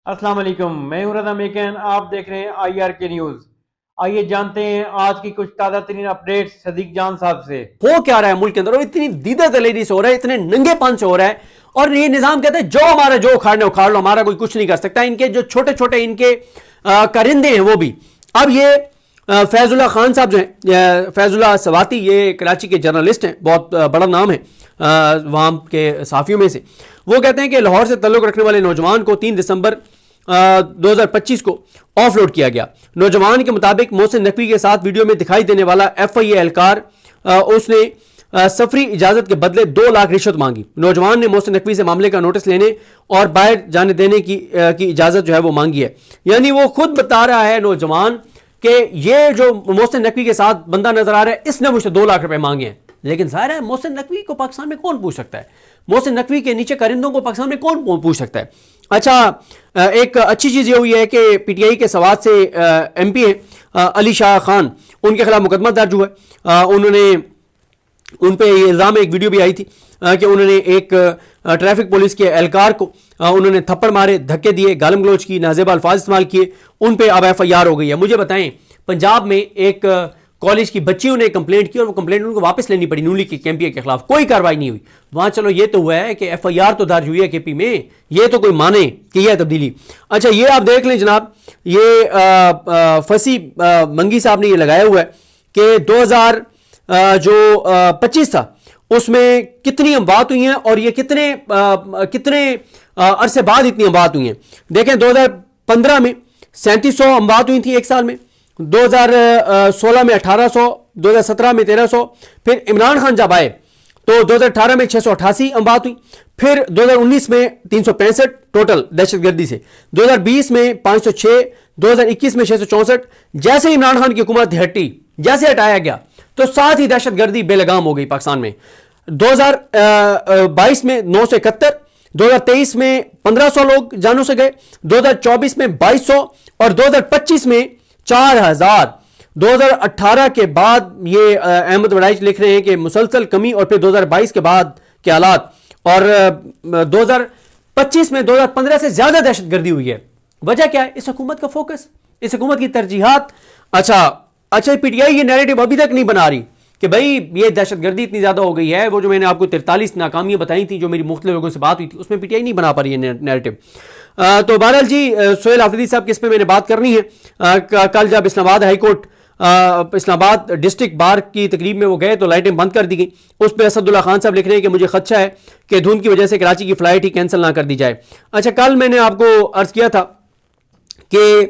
अस्सलाम वालेकुम, मैं हूं रज़ा मेकन। आप देख रहे हैं IRK न्यूज। आइए जानते हैं आज की कुछ ताज़ा तरीन अपडेट सदीक जान साहब से। हो क्या रहा है मुल्क के अंदर और इतनी दीदा दलेरी से हो रहा है, इतने नंगेपन से हो रहा है। और ये निजाम कहते हैं जो हमारा जो उखाड़ने उखाड़ लो, हमारा कोई कुछ नहीं कर सकता। इनके जो छोटे छोटे इनके करिंदे हैं वो भी। अब ये फैजुल्ला खान साहब जो हैं, फैजुल्ला सवाती, ये कराची के जर्नलिस्ट हैं, बहुत बड़ा नाम है वहाँ के सहाफ़ियों में से। वो कहते हैं कि लाहौर से ताल्लुक़ रखने वाले नौजवान को 3 दिसंबर 2025 को ऑफलोड किया गया। नौजवान के मुताबिक मोहसिन नकवी के साथ वीडियो में दिखाई देने वाला FIA एहलकार उसने सफरी इजाजत के बदले 2 लाख रिश्वत मांगी। नौजवान ने मोहसिन नकवी से मामले का नोटिस लेने और बाहर जाने देने की इजाजत जो है वो मांगी है। यानी वो खुद बता रहा है नौजवान कि ये जो मोहसिन नकवी के साथ बंदा नजर आ रहा है, इसने मुझसे 2 लाख रुपए मांगे हैं। लेकिन जाहिर है मोहसिन नकवी को पाकिस्तान में कौन पूछ सकता है? मोहसिन नकवी के नीचे कारिंदों को पाकिस्तान में कौन पूछ सकता है? अच्छा, एक अच्छी चीज़ ये हुई है कि PTI के सवात से MP हैं अली शाह खान, उनके खिलाफ मुकदमा दर्ज हुआ है। उन्होंने उन पे ये इल्ज़ाम, एक वीडियो भी आई थी कि उन्होंने एक ट्रैफिक पुलिस के एहलकार को उन्होंने थप्पड़ मारे, धक्के दिए, गालम गलोच की, नाजेबा अल्फाज इस्तेमाल किए। उन पे अब FIR हो गई है। मुझे बताएं, पंजाब में एक कॉलेज की बच्चियों ने कंप्लेंट की और वो कंप्लेंट उनको वापस लेनी पड़ी। नून लीग के कैंपियर के खिलाफ कोई कार्रवाई नहीं हुई वहां। चलो ये तो हुआ है कि FIR तो दर्ज हुई है KP में, ये तो कोई माने कि यह तब्दीली। अच्छा, ये आप देख लें जनाब, ये फसी मंगी साहब ने ये लगाया हुआ है कि 2025 था उसमें कितनी अमवात हुई हैं और ये कितने अरसे बाद इतनी अमवात हुई हैं। देखें, 2015 में 3700 अमवात हुई थी एक साल में, 2016 में 1800, 2017 में 1300। फिर इमरान खान जब आए तो 2018 में 688 अमवात हुई। फिर 2019 में 365 टोटल दहशतगर्दी से, 2020 में 506, 2021 में 664। जैसे इमरान खान की हुकूमत हटी, जैसे हटाया गया तो साथ ही दहशतगर्दी बेलगाम हो गई पाकिस्तान में। 2022 में 971, 2023 में 1500 लोग जानों से गए, 2024 में 2200 और 2025 में 4000। 2018 के बाद ये अहमद वड़ाइच लिख रहे हैं कि मुसलसल कमी, और फिर 2022 के बाद के हालात, और 2025 में 2015 से ज्यादा दहशतगर्दी हुई है। वजह क्या है? इस हुकूमत का फोकस, इस हुकूमत की तरजीहात। अच्छा, PTI ये नैरेटिव अभी तक नहीं बना रही कि भाई ये दहशतगर्दी इतनी ज्यादा हो गई है। वो जो मैंने आपको 43 नाकामियां बताई थी, जो मेरी मुख्तलिफ लोगों से बात हुई थी, उसमें PTI नहीं बना पा रही है नैरेटिव। तो बहरहाल जी, सोहेल आफरीदी साहब किस पे मैंने बात करनी है। कल जब Islamabad high court, Islamabad district bar की तकरीब में वो गए तो लाइटें बंद कर दी गई। उस पर असदुल्ला खान साहब लिख रहे हैं कि मुझे खदशा है कि धुंध की वजह से कराची की फ्लाइट ही कैंसिल ना कर दी जाए। अच्छा, कल मैंने आपको अर्ज किया था कि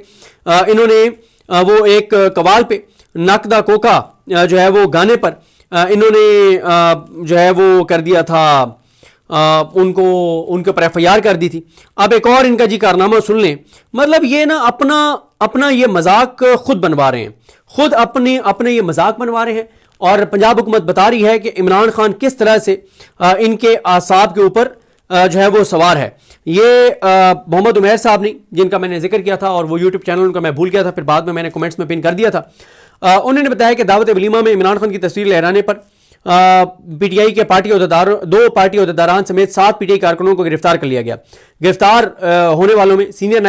इन्होंने वो एक कवाल पे नकदा कोका जो है वो गाने पर इन्होंने जो है वो कर दिया था, उनके ऊपर FIR कर दी थी। अब एक और इनका जी कारनामा सुन लें। मतलब ये ना अपना ये मजाक खुद बनवा रहे हैं, खुद अपने ये मजाक बनवा रहे हैं। और पंजाब हुकूमत बता रही है कि इमरान खान किस तरह से इनके आसाब के ऊपर जो है वो सवार है। ये मोहम्मद उमैर साहब ने, जिनका मैंने जिक्र किया था, और वो यूट्यूब चैनल उनका मैं भूल गया था, फिर बाद में मैंने कमेंट्स में पिन कर दिया था। उन्होंने बताया कि दावत वलीमा में इमरान खान की तस्वीर लहराने पर PTI के दो पार्टी अहदेदारान समेत 7 PTI कारकुनों को गिरफ्तार कर लिया गया। गिरफ्तार होने वालों में सीनियर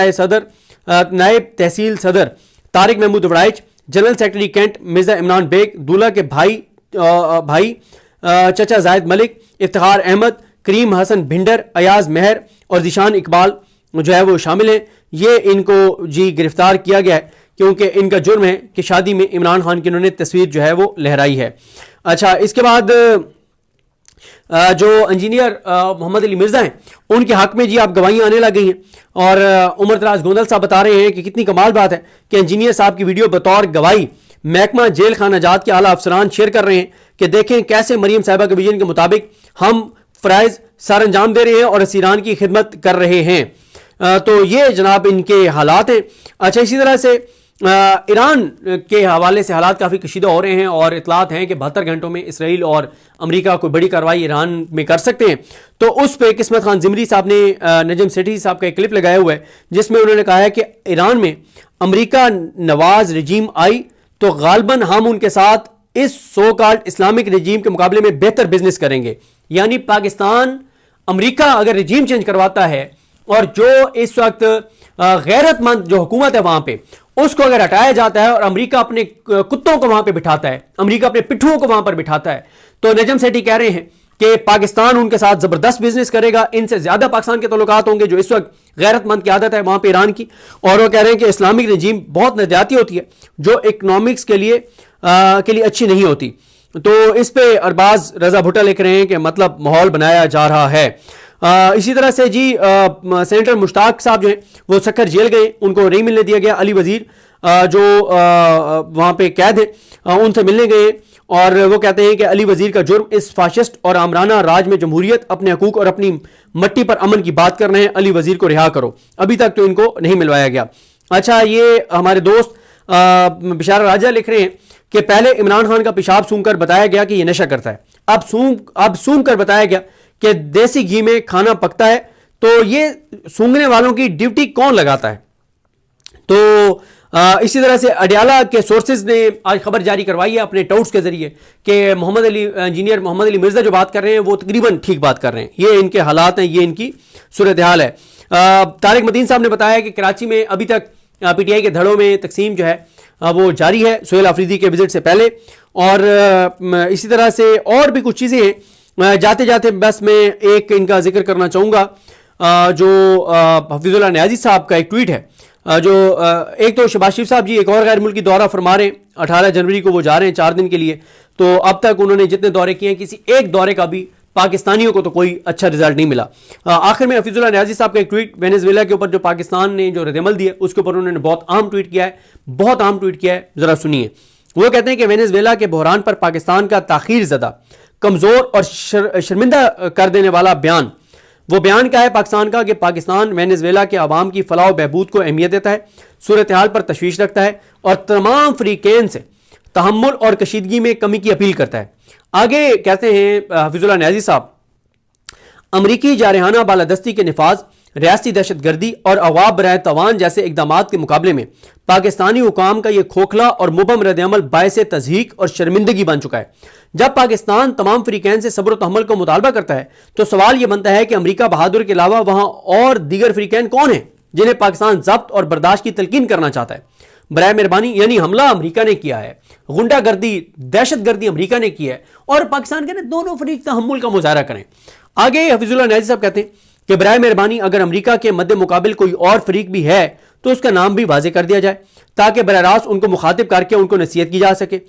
नायब tehsil Sadar Tariq Mahmood Waraich, general secretary cantt Mirza Imran Baig, दूल्हा के भाई चचा जायद मलिक, इफ्तिखार अहमद, करीम हसन भिंडर, अयाज मेहर और जिशान इकबाल जो है वो शामिल हैं। ये इनको जी गिरफ्तार किया गया है क्योंकि इनका जुर्म है कि शादी में इमरान खान की इन्होंने तस्वीर जो है वो लहराई है। अच्छा, इसके बाद जो इंजीनियर मोहम्मद अली मिर्जा हैं, उनके हक में जी आप गवाहियां आने लग गई हैं। और उमर दराज गोंदल साहब बता रहे हैं कि कितनी कमाल बात है कि इंजीनियर साहब की वीडियो बतौर गवाही महकमा जेल खाना जात के आला अफसरान शेयर कर रहे हैं कि देखें कैसे मरीम साहिबा के विजन के मुताबिक हम फ़राइज़ सर अंजाम दे रहे हैं और असीरान की खिदमत कर रहे हैं। तो ये जनाब इनके हालात हैं। अच्छा, इसी तरह से ईरान के हवाले से हालात काफ़ी कशीदा हो रहे हैं और इतलात हैं कि 72 घंटों में इसराइल और अमेरिका कोई बड़ी कार्रवाई ईरान में कर सकते हैं। तो उस पर किस्मत खान ज़िमरी साहब ने नजम सेठी साहब का एक क्लिप लगाया हुआ है जिसमें उन्होंने कहा है कि ईरान में अमेरिका नवाज रजीम आई तो गालबन हम उनके साथ इस सो कॉल्ड इस्लामिक रजीम के मुकाबले में बेहतर बिजनेस करेंगे। यानी पाकिस्तान अमेरिका अगर रजीम चेंज करवाता है और जो इस वक्त गैरतमंद जो हुकूमत है वहां पे, उसको अगर हटाया जाता है और अमेरिका अपने कुत्तों को वहां पे बिठाता है, अमेरिका अपने पिट्ठुओं को वहां पर बिठाता है, तो नजम सेठी कह रहे हैं कि पाकिस्तान उनके साथ जबरदस्त बिजनेस करेगा, इनसे ज्यादा पाकिस्तान के ताल्लुकात होंगे, जो इस वक्त गैरतमंद की आदत है वहां पे ईरान की। और वो कह रहे हैं कि इस्लामिक रजीम बहुत नजरियाती होती है जो इकोनॉमिक्स के लिए अच्छी नहीं होती। तो इस पे अरबाज रजा भुट्टा लिख रहे हैं कि मतलब माहौल बनाया जा रहा है। इसी तरह से जी सेनेटर मुश्ताक साहब जो हैं वो सक्कर जेल गए, उनको नहीं मिलने दिया गया। अली वजीर जो वहाँ पे कैद है उनसे मिलने गए और वो कहते हैं कि अली वजीर का जुर्म इस फाशिस्ट और आमराना राज में जमहूरियत, अपने हकूक और अपनी मट्टी पर अमन की बात कर रहे हैं, अली वजीर को रिहा करो। अभी तक तो इनको नहीं मिलवाया गया। अच्छा, ये हमारे दोस्त बिशारा राजा लिख रहे हैं कि पहले इमरान खान का पेशाब सूंघकर बताया गया कि यह नशा करता है, अब सूंघ कर बताया गया कि देसी घी में खाना पकता है। तो ये सूंघने वालों की ड्यूटी कौन लगाता है? तो इसी तरह से अडियाला के सोर्सेज ने आज खबर जारी करवाई है अपने टाउट्स के जरिए कि इंजीनियर मोहम्मद अली मिर्जा जो बात कर रहे हैं वो तकरीबन ठीक बात कर रहे हैं। ये इनके हालात हैं, ये इनकी सूरत हाल है। तारिक मदीन साहब ने बताया कि कराची में अभी तक पीटीआई के धड़ों में तकसीम जो है वो जारी है सुहेल अफरीदी के विजिट से पहले। और इसी तरह से और भी कुछ चीज़ें हैं। जाते जाते बस मैं एक इनका जिक्र करना चाहूँगा, जो हफीजुल्लाह नियाज़ी साहब का एक ट्वीट है। जो एक तो शहबाज शरीफ साहब जी एक और गैर मुल्की दौरा फरमा रहे हैं, 18 जनवरी को वो जा रहे हैं 4 दिन के लिए। तो अब तक उन्होंने जितने दौरे किए हैं किसी एक दौरे का भी पाकिस्तानियों को तो कोई अच्छा रिजल्ट नहीं मिला। आखिर में हफीजुल्लाह नियाज़ी साहब का एक ट्वीट वेनेजुएला के ऊपर जो पाकिस्तान ने जो रद्दअमल दिया उसके ऊपर उन्होंने बहुत अहम ट्वीट किया है, बहुत अहम ट्वीट किया है, जरा सुनिए। वो कहते हैं कि वेनेजुएला के बहरान पर पाकिस्तान का ताखीर ज़दा, कमज़ोर और शर्मिंदा कर देने वाला बयान। वो बयान क्या है पाकिस्तान का कि पाकिस्तान वेनेजुएला के अवाम की फलाह बहबूद को अहमियत देता है, सूरत हाल पर तशवीश रखता है और तमाम फ्रीकेन से तहम्मुल और कशीदगी में कमी की अपील करता है। आगे कहते हैं हफीजुल्लाह नियाज़ी साहब, अमरीकी जारहाना बालादस्ती के निफाज, रियासती दहशत गर्दी और अगवा बराए तवान जैसे इकदाम के मुकाबले में पाकिस्तानी हुकाम का यह खोखला और मुबहम रद्दअमल बायसे तज़हीक और शर्मिंदगी बन चुका है। जब पाकिस्तान तमाम फ्रीकैन से सब्र तहम्मुल को मुतालबा करता है तो सवाल यह बनता है कि अमरीका बहादुर के अलावा वहां और दीगर फ्रीकैन कौन है जिन्हें पाकिस्तान जब्त और बर्दाश्त की तलकीन करना चाहता है। बराए मेहरबानी, यानी हमला अमरीका ने किया है, गुंडागर्दी दहशत गर्दी अमरीका ने की है और पाकिस्तान के दोनों फरीक तहम्मुल का मुजाहरा करें। आगे हफीजुल्लाह नियाज़ी साहब कहते हैं कि बराए मेहरबानी अगर अमरीका के मद्दे मुकाबिल कोई और फरीक भी है तो उसका नाम भी वाजे कर दिया जाए ताकि बराह रास्त उनको मुखातिब करके उनको नसीहत की जा सके।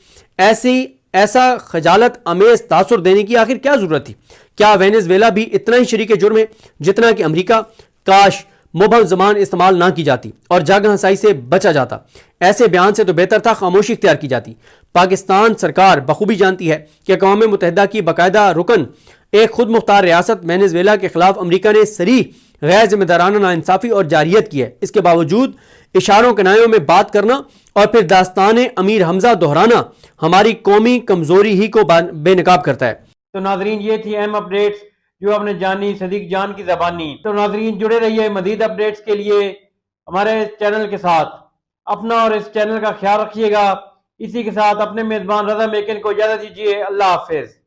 ऐसा खजालत अमेज तासुर देने की आखिर क्या जरूरत थी? क्या वेनेजुएला भी इतना ही शरीक जुर्म है जितना कि अमरीका? काश मुबहम ज़बान इस्तेमाल ना की जाती और जागह हंसाई से बचा जाता। ऐसे बयान से तो बेहतर था खामोशी इख्तियार की जाती। पाकिस्तान सरकार बखूबी जानती है कि अक़वाम मुत्तहिदा की बाकायदा रुकन एक खुद मुख्तार रियासत वेनेजुएला के खिलाफ अमरीका ने सरी गैर जिम्मेदाराना नाइंसाफ़ी और जारियत की है। इसके बावजूद इशारों कनायों में बात करना और फिर दास्तान अमीर हमजा दोहराना हमारी कौमी कमजोरी ही को बेनकाब करता है। तो नाजरीन, ये थी अहम अपडेट्स जो आपने जानी सदीक जान की ज़बानी। तो नाजरीन, जुड़े रहिए मज़ीद अपडेट्स के लिए हमारे चैनल के साथ। अपना और इस चैनल का ख्याल रखिएगा। इसी के साथ अपने मेज़बान रज़ा मेकन को इजाज़त दीजिए। अल्लाह हाफिज़।